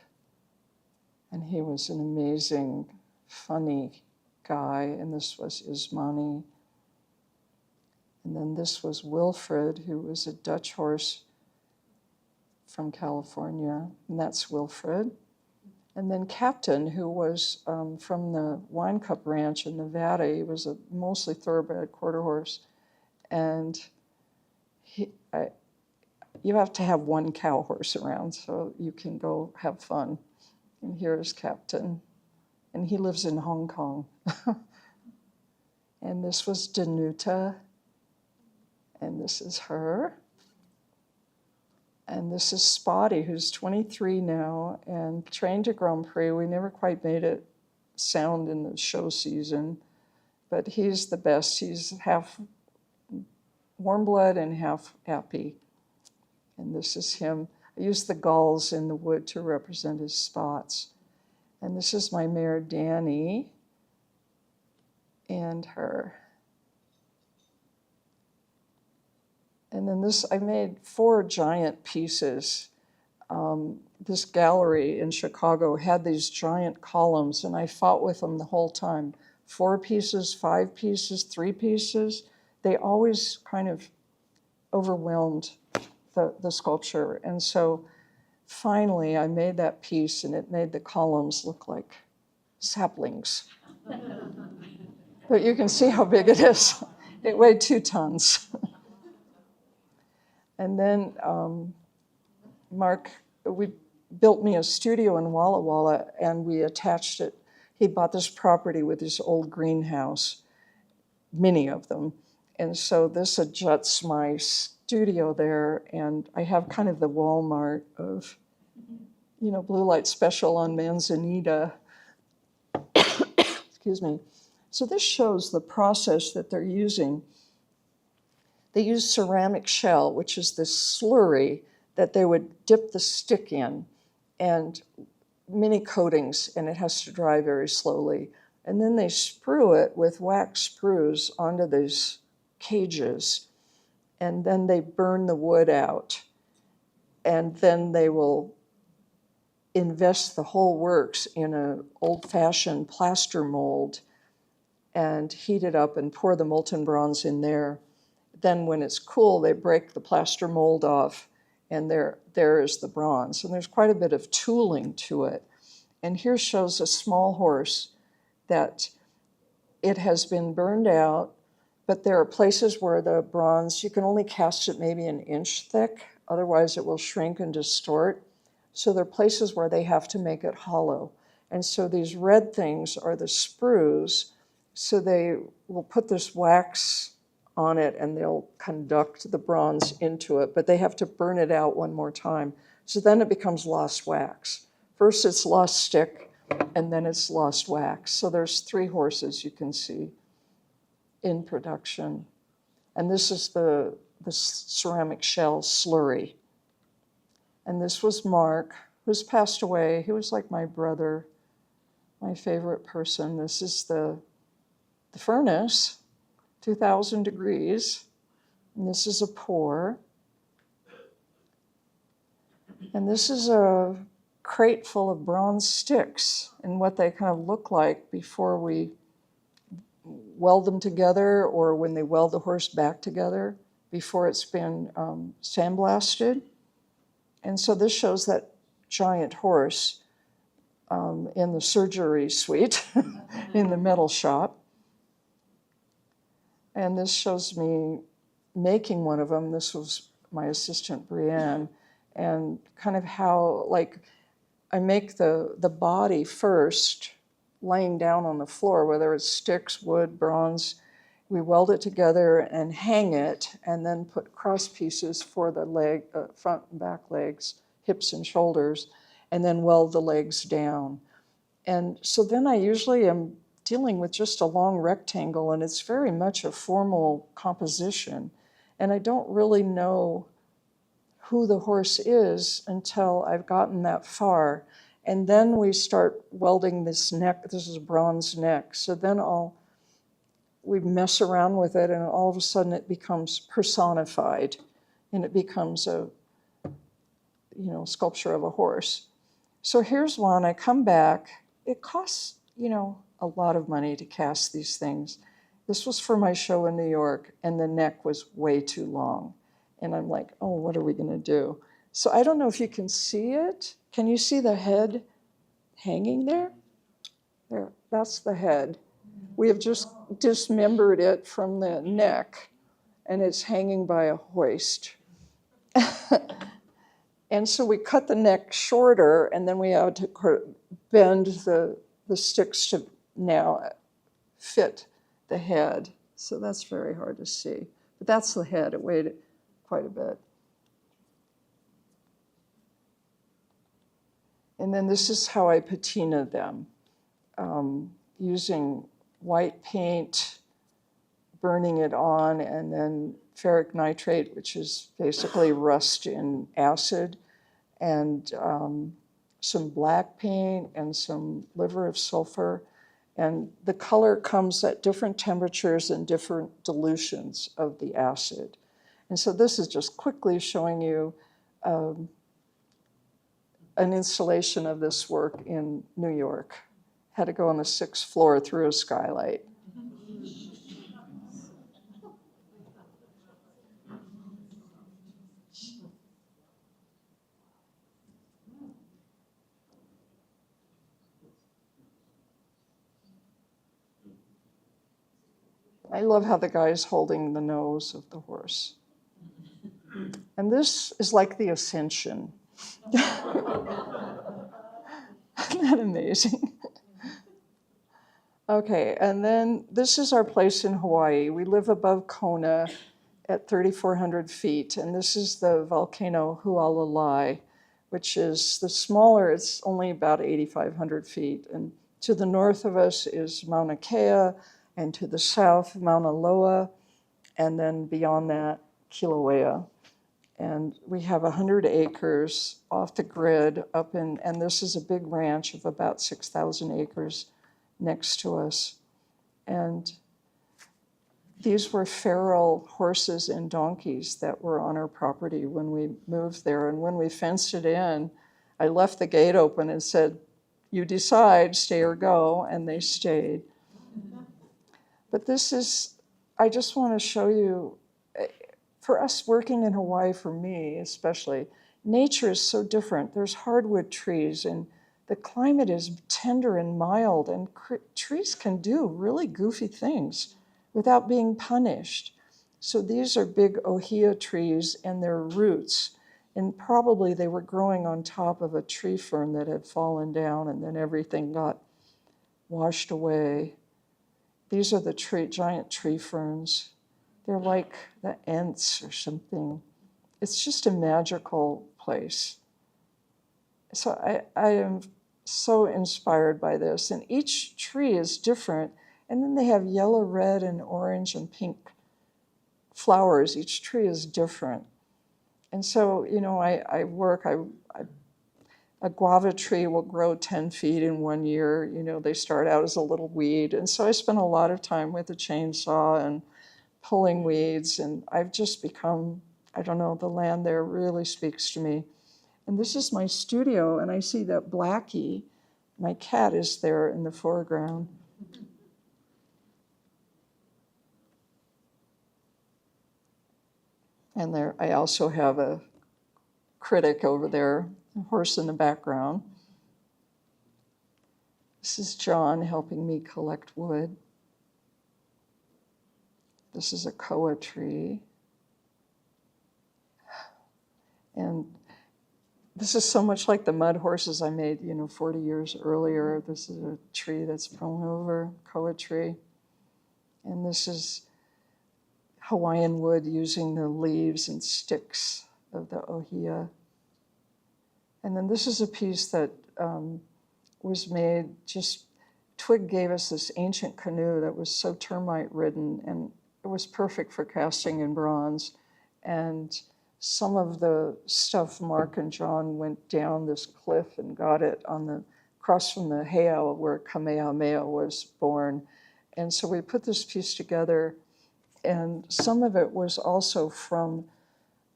And he was an amazing, funny guy. And this was Ismani. And then this was Wilfred, who was a Dutch horse from California. And that's Wilfred. And then Captain, who was from the Wine Cup Ranch in Nevada. He was a mostly thoroughbred quarter horse. And you have to have one cow horse around so you can go have fun. And here's Captain. And he lives in Hong Kong. And this was Danuta. And this is her. And this is Spotty, who's 23 now and trained to Grand Prix. We never quite made it sound in the show season, but he's the best. He's half warm blood and half happy. And this is him. I used the galls in the wood to represent his spots. And this is my mare, Danny, and her. And then this, I made 4 giant pieces. This gallery in Chicago had these giant columns, and I fought with them the whole time. 4 pieces, 5 pieces, 3 pieces. They always kind of overwhelmed the sculpture. And so finally I made that piece, and it made the columns look like saplings. But you can see how big it is. It weighed 2 tons. And then Mark, we built me a studio in Walla Walla, and we attached it. He bought this property with his old greenhouse, many of them. And so this adjusts my studio there, and I have kind of the Walmart of, blue light special on Manzanita. Excuse me. So this shows the process that they're using. They use ceramic shell, which is this slurry that they would dip the stick in, and many coatings, and it has to dry very slowly. And then they sprue it with wax sprues onto these cages, and then they burn the wood out. And then they will invest the whole works in an old-fashioned plaster mold and heat it up and pour the molten bronze in there. Then when it's cool, they break the plaster mold off, and there is the bronze. And there's quite a bit of tooling to it. And here shows a small horse that it has been burned out, but there are places where the bronze, you can only cast it maybe an inch thick, otherwise it will shrink and distort. So there are places where they have to make it hollow. And so these red things are the sprues, so they will put this wax on it and they'll conduct the bronze into it, but they have to burn it out one more time. So then it becomes lost wax. First it's lost stick, and then it's lost wax. So there's 3 horses you can see in production. And this is the ceramic shell slurry. And this was Mark, who's passed away. He was like my brother, my favorite person. This is the furnace, 2,000 degrees. And this is a pour. And this is a crate full of bronze sticks and what they kind of look like before we weld them together or when they weld the horse back together before it's been sandblasted. And so this shows that giant horse in the surgery suite in the metal shop. And this shows me making one of them. This was my assistant, Brienne, and kind of how, like, I make the body first, laying down on the floor, whether it's sticks, wood, bronze. We weld it together and hang it, and then put cross pieces for the leg, front and back legs, hips and shoulders, and then weld the legs down. And so then I usually am dealing with just a long rectangle, and it's very much a formal composition. And I don't really know who the horse is until I've gotten that far. And then we start welding this neck. This is a bronze neck. So then we mess around with it, and all of a sudden it becomes personified, and it becomes a sculpture of a horse. So here's one. I come back. It costs, a lot of money to cast these things. This was for my show in New York, and the neck was way too long. And I'm like, oh, what are we going to do? So I don't know if you can see it. Can you see the head hanging there? There, that's the head. We have just dismembered it from the neck, and it's hanging by a hoist. And so we cut the neck shorter, and then we had to bend the sticks to now fit the head. So that's very hard to see. But that's the head. It weighed quite a bit. And then this is how I patina them, using white paint, burning it on, and then ferric nitrate, which is basically rust in acid, and some black paint and some liver of sulfur. And the color comes at different temperatures and different dilutions of the acid. And so this is just quickly showing you an installation of this work in New York. Had to go on the 6th floor through a skylight. I love how the guy's holding the nose of the horse. And this is like the Ascension. Isn't that amazing? Okay, and then this is our place in Hawaii. We live above Kona at 3,400 feet, and this is the volcano Hualalai, which is the smaller, it's only about 8,500 feet. And to the north of us is Mauna Kea, and to the south, Mauna Loa, and then beyond that, Kilauea. And we have 100 acres off the grid and this is a big ranch of about 6,000 acres next to us. And these were feral horses and donkeys that were on our property when we moved there. And when we fenced it in, I left the gate open and said, you decide, stay or go, and they stayed. But I just want to show you, for us working in Hawaii, for me especially, nature is so different. There's hardwood trees, and the climate is tender and mild, and trees can do really goofy things without being punished. So these are big ohia trees, and their roots, and probably they were growing on top of a tree fern that had fallen down, and then everything got washed away. These are the giant tree ferns. They're like the Ents or something. It's just a magical place. So I am so inspired by this. And each tree is different. And then they have yellow, red, and orange and pink flowers. Each tree is different. And so, a guava tree will grow 10 feet in 1 year. They start out as a little weed. And so I spent a lot of time with a chainsaw and pulling weeds. And I've just become, the land there really speaks to me. And this is my studio. And I see that Blackie, my cat, is there in the foreground. And there, I also have a critic over there, a horse in the background. This is John helping me collect wood. This is a koa tree. And this is so much like the mud horses I made, 40 years earlier. This is a tree that's blown over, koa tree. And this is Hawaiian wood using the leaves and sticks of the ohia. And then this is a piece that was made, Twig gave us this ancient canoe that was so termite ridden, and it was perfect for casting in bronze. And some of the stuff Mark and John went down this cliff and got it across from the heiau where Kamehameha was born. And so we put this piece together, and some of it was also from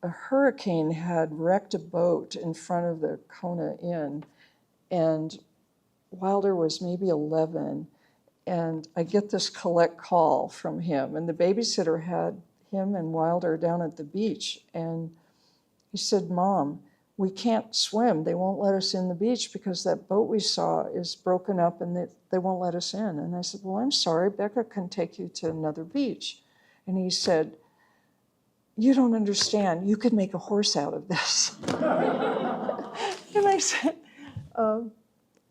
a hurricane had wrecked a boat in front of the Kona Inn, and Wilder was maybe 11, and I get this collect call from him, and the babysitter had him and Wilder down at the beach, and he said, "Mom, we can't swim. They won't let us in the beach because that boat we saw is broken up and they won't let us in." And I said, "Well, I'm sorry, Becca can take you to another beach." And he said, "You don't understand. You could make a horse out of this." And I said,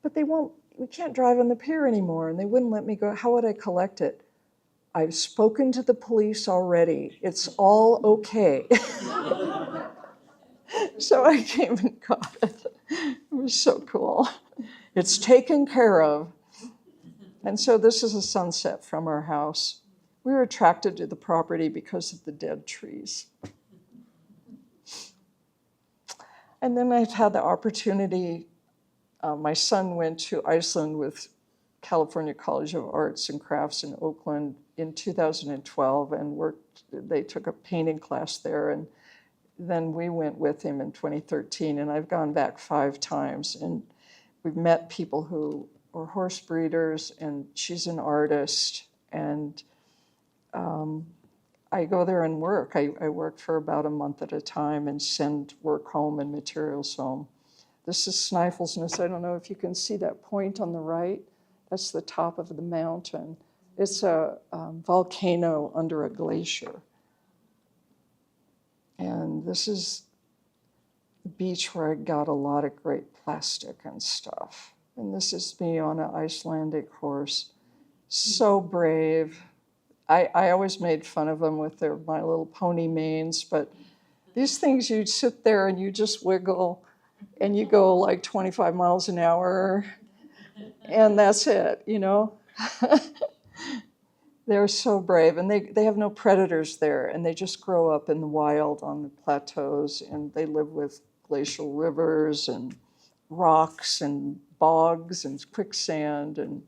"But we can't drive on the pier anymore, and they wouldn't let me go. How would I collect it?" "I've spoken to the police already. It's all okay." So I came and got it. It was so cool. It's taken care of. And so this is a sunset from our house. We were attracted to the property because of the dead trees. And then I've had the opportunity, my son went to Iceland with California College of Arts and Crafts in Oakland in 2012 and they took a painting class there, and then we went with him in 2013, and I've gone back 5 times, and we've met people who are horse breeders, and she's an artist, and I go there and work. I work for about a month at a time and send work home and materials home. This is Snæfell's Nest. I don't know if you can see that point on the right. That's the top of the mountain. It's a volcano under a glacier. And this is the beach where I got a lot of great plastic and stuff. And this is me on an Icelandic horse. So brave. I always made fun of them with My Little Pony manes, but these things, you sit there and you just wiggle, and you go like 25 miles an hour, and that's it, They're so brave, and they have no predators there, and they just grow up in the wild on the plateaus, and they live with glacial rivers and rocks and bogs and quicksand, and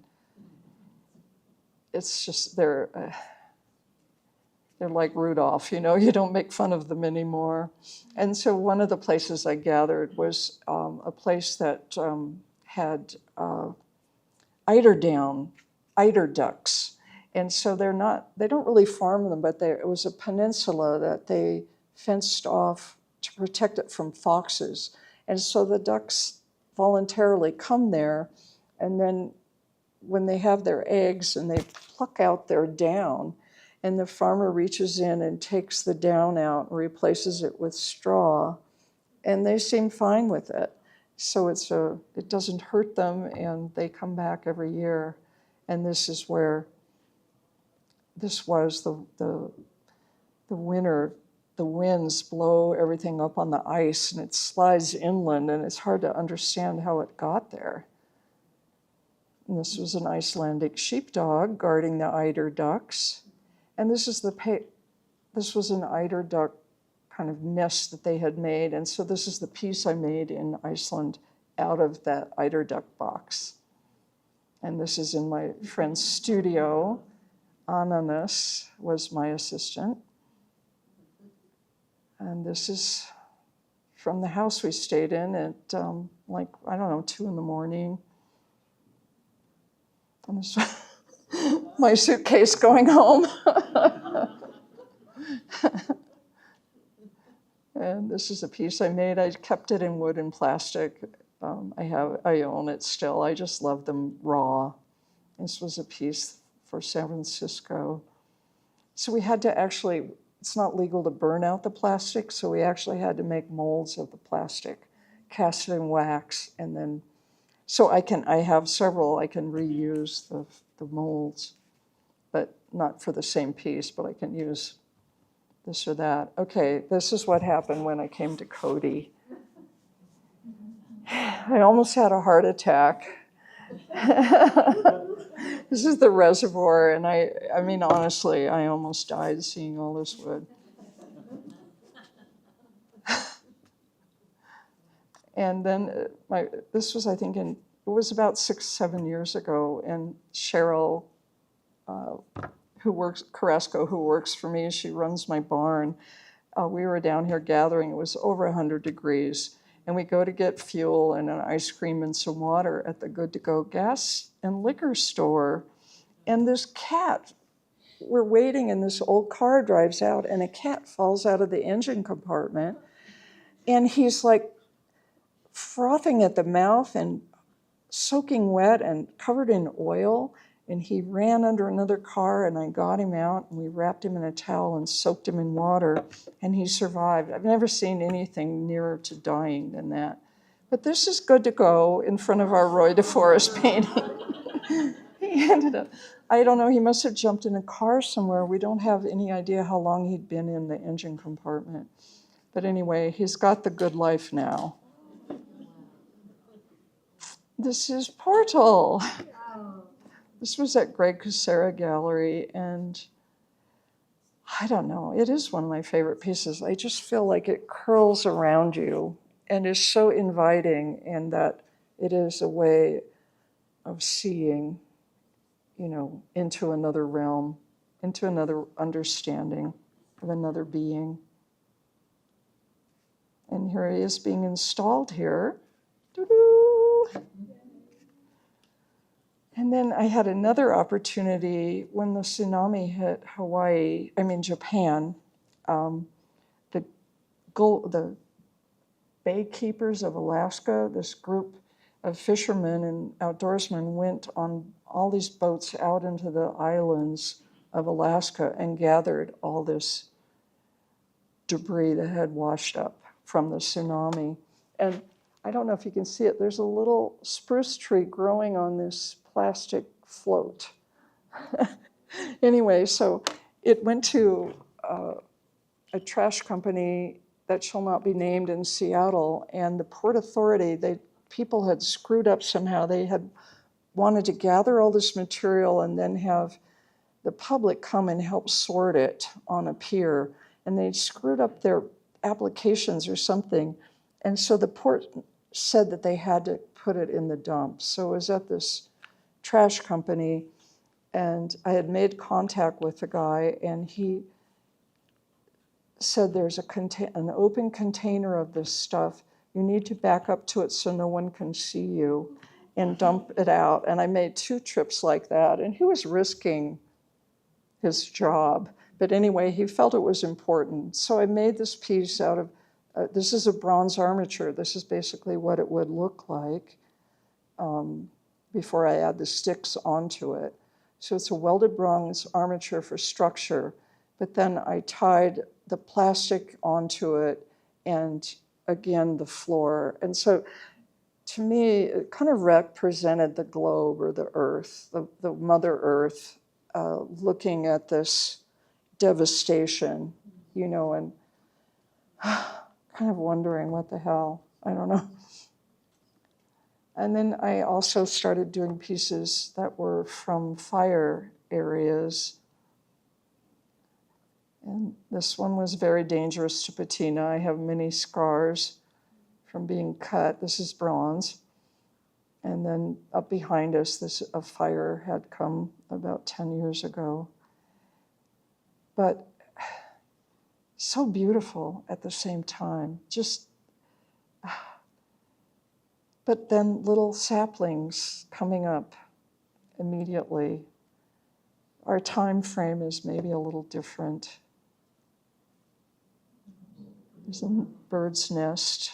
it's just, they're like Rudolph, you don't make fun of them anymore. And so one of the places I gathered was a place that had eider ducks. And so they don't really farm them, but it was a peninsula that they fenced off to protect it from foxes. And so the ducks voluntarily come there, and then when they have their eggs and they pluck out their down, and the farmer reaches in and takes the down out and replaces it with straw, and they seem fine with it. So it doesn't hurt them, and they come back every year. And this is where this was the winter. The winds blow everything up on the ice, and it slides inland, and it's hard to understand how it got there. And this was an Icelandic sheepdog guarding the eider ducks. And this was an eider duck kind of nest that they had made. And so this is the piece I made in Iceland out of that eider duck box. And this is in my friend's studio. Ananas was my assistant. And this is from the house we stayed in at 2 a.m. And this my suitcase going home. And this is a piece I made. I kept it in wood and plastic. I own it still. I just love them raw. This was a piece for San Francisco. So we had to actually, it's not legal to burn out the plastic, so we actually had to make molds of the plastic, cast it in wax, and then, so I have several, I can reuse the molds, but not for the same piece, but I can use this or that. Okay, this is what happened when I came to Cody. I almost had a heart attack. This is the reservoir, and I mean, honestly, I almost died seeing all this wood. And then this was, I think, it was about 6-7 years ago, and Cheryl, Carrasco, who works for me, she runs my barn. We were down here gathering. It was over 100 degrees. And we go to get fuel and an ice cream and some water at the Good to Go gas and liquor store. And this cat, we're waiting, and this old car drives out, and a cat falls out of the engine compartment. And he's like frothing at the mouth and soaking wet and covered in oil. And he ran under another car, and I got him out, and we wrapped him in a towel and soaked him in water, and he survived. I've never seen anything nearer to dying than that. But this is Good to Go in front of our Roy DeForest painting. He ended up, I don't know, he must have jumped in a car somewhere. We don't have any idea how long he'd been in the engine compartment. But anyway, he's got the good life now. This is Portal. This was at Greg Kucera Gallery, and I don't know, it is one of my favorite pieces. I just feel like it curls around you and is so inviting, and that it is a way of seeing, into another realm, into another understanding of another being. And here he is being installed here. Doo-doo. And then I had another opportunity when the tsunami hit Japan. The Bay Keepers of Alaska, this group of fishermen and outdoorsmen, went on all these boats out into the islands of Alaska and gathered all this debris that had washed up from the tsunami. And I don't know if you can see it, there's a little spruce tree growing on this plastic float. Anyway, so it went to a trash company that shall not be named in Seattle, and the Port Authority, people had screwed up somehow. They had wanted to gather all this material and then have the public come and help sort it on a pier, and they screwed up their applications or something. And so the port said that they had to put it in the dump. So it was at this trash company, and I had made contact with the guy, and he said, there's an open container of this stuff. You need to back up to it so no one can see you and dump it out. And I made 2 trips like that, and he was risking his job. But anyway, he felt it was important. So I made this piece out of, this is a bronze armature. This is basically what it would look like before I add the sticks onto it. So it's a welded bronze armature for structure, but then I tied the plastic onto it and again the floor. And so to me, it kind of represented the globe or the earth, the Mother Earth, looking at this devastation, and kind of wondering what the hell, I don't know. And then I also started doing pieces that were from fire areas. And this one was very dangerous to patina. I have many scars from being cut. This is bronze. And then up behind us, a fire had come about 10 years ago. But so beautiful at the same time. But then little saplings coming up immediately. Our time frame is maybe a little different. There's a bird's nest.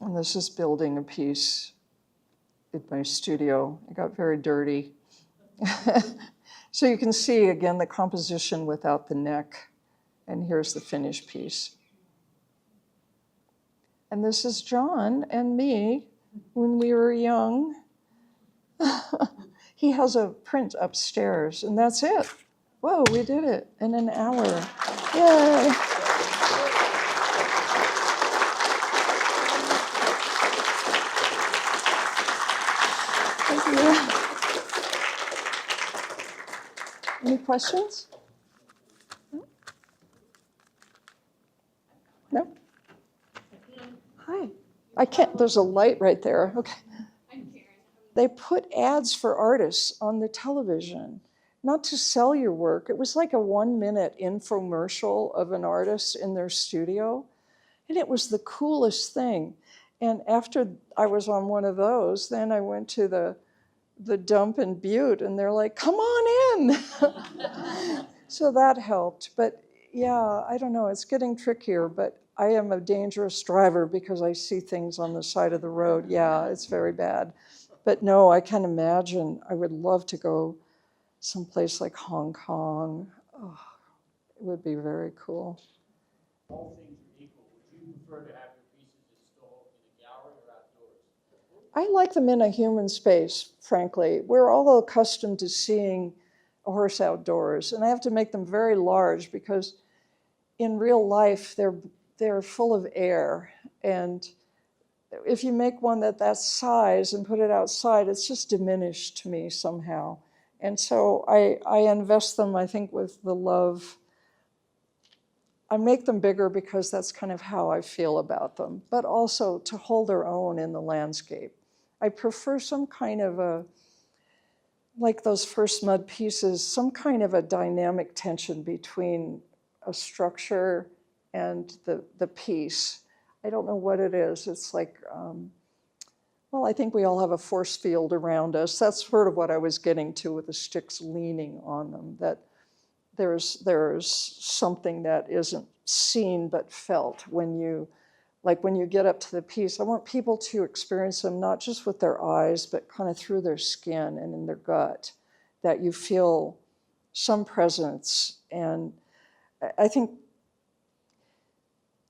And this is building a piece in my studio. It got very dirty. So you can see, again, the composition without the neck. And here's the finished piece. And this is John and me when we were young. He has a print upstairs, and that's it. Whoa, we did it in an hour. Yay. Thank you. Any questions? No? Hi. I can't, there's a light right there. Okay. They put ads for artists on the television, not to sell your work. It was like a 1-minute infomercial of an artist in their studio, and it was the coolest thing. And after I was on one of those, then I went to the dump in Butte, and they're like, come on in. So that helped. But yeah, I don't know, it's getting trickier, but I am a dangerous driver because I see things on the side of the road. Yeah, it's very bad. But no, I can imagine, I would love to go someplace like Hong Kong. Oh, it would be very cool. All things are equal. Would you prefer to have your pieces installed in a gallery or outdoors? I like them in a human space, frankly. We're all accustomed to seeing a horse outdoors, and I have to make them very large because in real life, they're full of air. And if you make one that size and put it outside, it's just diminished to me somehow. And so I invest them, I think, with the love. I make them bigger because that's kind of how I feel about them, but also to hold their own in the landscape. I prefer some kind of a, like those first mud pieces, some kind of a dynamic tension between a structure and the piece. I don't know what it is. It's like, well, I think we all have a force field around us. That's sort of what I was getting to with the sticks leaning on them, that there's something that isn't seen but felt when you get up to the piece. I want people to experience them not just with their eyes, but kind of through their skin and in their gut, that you feel some presence. And I think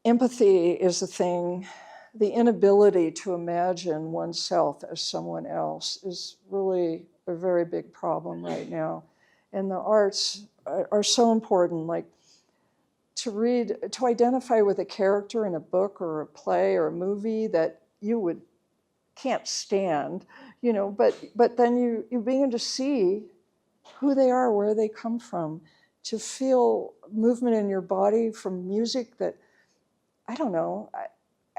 empathy is the thing. The inability to imagine oneself as someone else is really a very big problem right now. And the arts are so important, like to identify with a character in a book or a play or a movie that you can't stand, but then you begin to see who they are, where they come from, to feel movement in your body from music that, I don't know,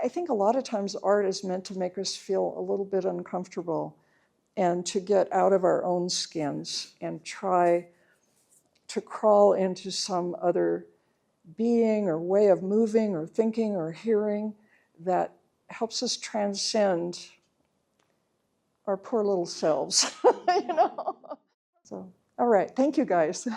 I think a lot of times art is meant to make us feel a little bit uncomfortable and to get out of our own skins and try to crawl into some other being or way of moving or thinking or hearing that helps us transcend our poor little selves, So, all right, thank you guys.